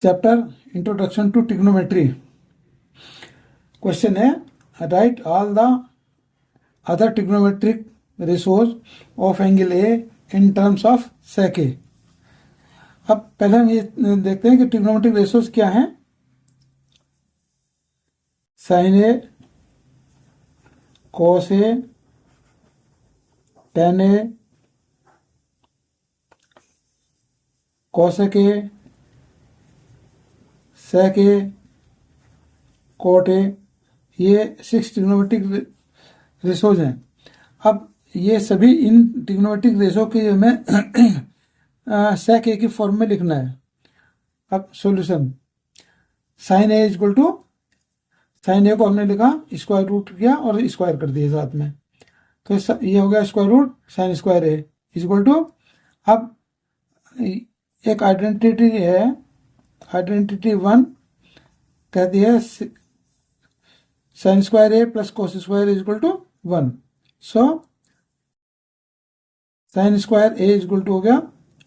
Chapter introduction to trigonometry. Question है right all the other trigonometric ratios of angle A in terms of sec A. अब पहले हम ये देखते हैं कि ट्रिग्नोमेट्रिक रेशोज क्या हैं। Sine A, cos A, tan A, cosec A, sec A, cot A, ये 6 ट्रिग्नोमेट्रिक रेशोज हैं। अब ये सभी इन ट्रिग्नोमेट्रिक रेशो के हमें सेक ए की फॉर्म में लिखना है। अब solution, sine A equal to, sine A को हमने लिखा स्क्वायर रूट किया और स्क्वायर कर दिया साथ में, तो ये हो गया square root sine square A equal to, अब एक आइडेंटिटी है, आइडेंटिटी 1 कहती है sine square A plus cos square equal to 1। So sine square A equal to हो गया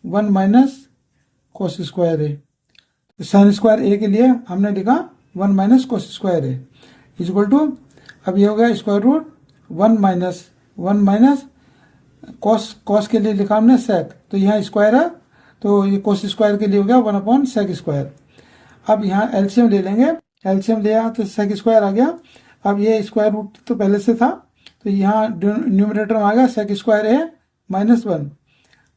1 माइनस कोस स्क्वायर ए। तो साइन स्क्वायर ए के लिए हमने लिखा 1 minus cos square A equal to, अब ये हो गया स्क्वायर रूट 1 माइनस कॉस के लिए लिखा हमने सेक, तो यहाँ स्क्वायर है तो ये कोस स्क्वायर के लिए हो गया 1 सेक स्क्वायर। अब यहाँ एलसीएम ले लेंगे, एलसीएम लिया तो सेक स्क्वायर आ गया। अब ये स्क्वायर रूट तो पहले से था, तो यहाँ न्यूमरेटर में आ गया sec square A minus 1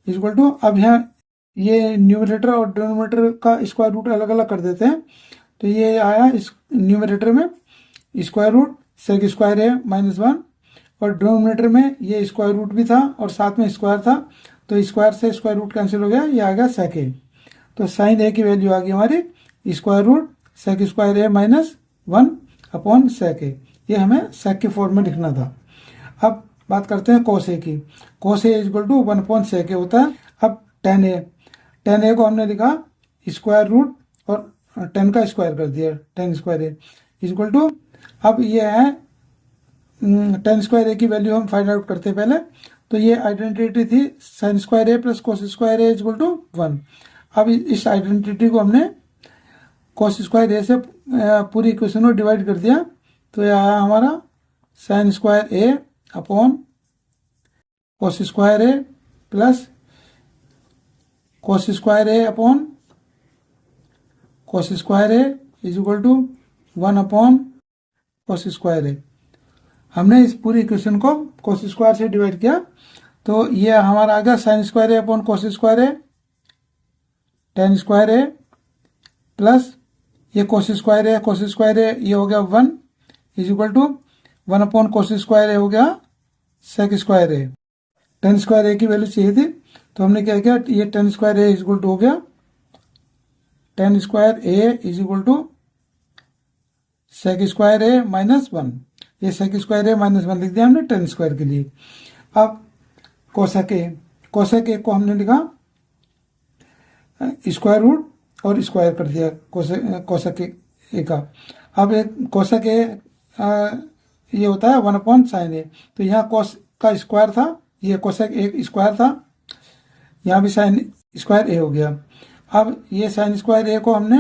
equal to, अब यहाँ ये न्यूमरेटर और डिनोमिनेटर का स्क्वायर रूट अलग अलग कर देते हैं, तो ये आया इस न्यूमरेटर में square root sec square A minus 1 और डिनोमिनेटर में ये स्क्वायर रूट भी था और साथ में स्क्वायर था, तो स्क्वायर से स्क्वायर रूट कैंसिल हो गया, ये आ गया सेक ए। तो साइन ए की वैल्यू आ गई हमारी square root sec square A minus 1 upon sec ए। ये हमें सेक के फॉर्म में लिखना था। अब बात करते हैं कोस ए की। कोस ए इक्वल टू 1 अपॉन सेक ए होता है। अब टेन ए को हमने लिखा स्क्वायर रूट और 10 का स्क्वायर कर दिया, 10 स्क्वायर ए इक्वल टू, अब ये है 10 स्क्वायर ए की वैल्यू हम फाइंड आउट करते हैं पहले, तो ये आइडेंटिटी थी sine square A plus cos square A equal to 1। अब इस आइडेंटिटी को हमने कोस स्क्वायर ए से पूरी इक्वेशन को डिवाइड कर दिया, तो ये आया हमारा sine square A upon cos square A plus cos square A upon cos square A is equal to 1 upon cos square A. हमने इस पूरी इक्वेशन को कोस स्क्वायर से डिवाइड किया, तो ये हमारा आ गया sine square A upon cos square A, tan square A plus ये कोस स्क्वायर ए ये हो गया 1 is equal to 1 upon cos square A हो गया सेक स्क्वायर ए। 10 स्क्वायर ए की वैल्यू चाहिए थी, तो हमने क्या किया, ये 10 square A is equal to हो गया 10 square A is equal to sec square A minus 1, ये सेक स्क्वायर ए माइनस 1 लिख दिया हमने 10 स्क्वायर के लिए। अब कोसेक ए को हमने लिखा स्क्वायर रूट और स्क्वायर कर दिया कोसेक ए का। अब एक कोसेक ए ये होता है 1 अपॉन साइन ए, तो यहाँ कोस का स्क्वायर था, ये कोसेक ए स्क्वायर था, यहाँ भी साइन स्क्वायर ए हो गया। अब ये साइन स्क्वायर ए को हमने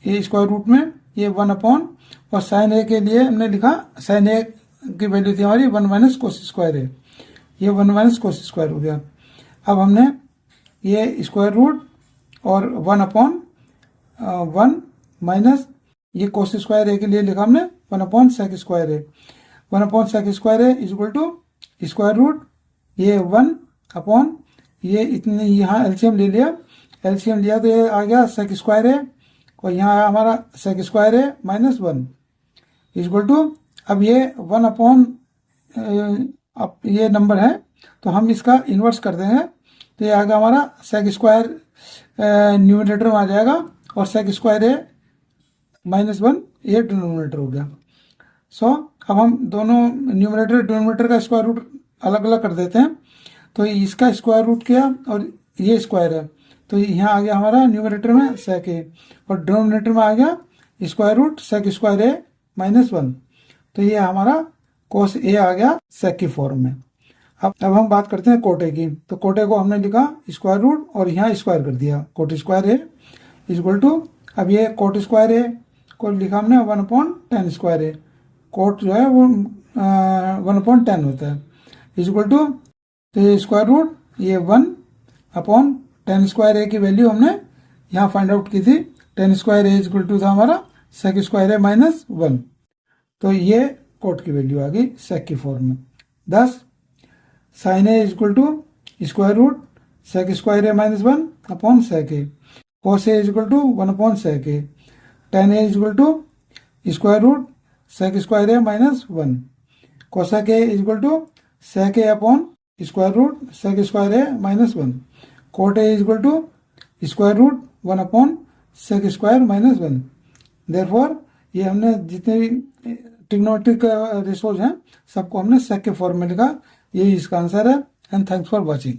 ये स्क्वायर रूट में ये 1 अपॉन, और साइन ए के लिए हमने लिखा साइन ए की वैल्यू थी हमारी 1 माइनस कोस स्क्वायर ए, ये 1 माइनस कोस स्क्वायर हो गया। अब हमने ये स्क्वायर रूट और 1 अपॉन 1 माइनस ये कोस स्क्वायर ए के लिए लिखा हमने 1 upon sec square A, 1 upon sec square A is equal to square root ये 1 अपॉन ये इतने, यहाँ एलसीएम ले लिया, एलसीएम लिया तो ये आ गया सेक स्क्वायर ए, और यहाँ आया हमारा sec square A minus 1 equal to, अब ये 1 अपॉन अब ये नंबर है तो हम इसका इन्वर्स कर देंगे, तो ये आ गया हमारा सेक स्क्वायर न्यूमरेटर में आ जाएगा और सेक स्क्वायर ए माइनस 1 ये डिनोमिनेटर हो गया। सो अब हम दोनों न्यूमरेटर डिनोमिनेटर का स्क्वायर रूट अलग अलग कर देते हैं, तो इसका स्क्वायर रूट किया और ये स्क्वायर है, तो यहाँ आ गया हमारा न्यूमरेटर में सेक ए और डिनोमिनेटर में आ गया square root sec square A minus 1, तो ये हमारा कोस ए आ गया सेक की फॉर्म में। अब हम बात करते हैं कोटे की, तो कोटे को हमने लिखा स्क्वायर रूट और यहाँ स्क्वायर कर दिया, cot square A is equal to, अब ये कोट स्क्वायर ए को लिखा हमने 1/10 ए, कोट जो है वो 1/10 होता है, इज इक्वल टू, तो ये स्क्वायर रूट ये 1/10 ए की वैल्यू हमने यहाँ फाइंड आउट की थी। 10 square A is equal to था हमारा सेक स्क्वायर ए माइनस 1, तो ये कोट की वैल्यू आ गई सेक की फॉर्म में। Thus sine A is equal to square root sec square A minus 1 upon sec A, cos A is equal to 1 upon sec A, tan A is equal to square root sec square A minus 1, cosec A is equal to sec A upon square root sec square A minus 1, cot A is equal to square root 1 upon sec square minus 1। Therefore ये हमने जितने भी trigonometric ratios हैं सबको हमने सेक के form में लिखा। यही इसका आंसर है। And thanks for watching.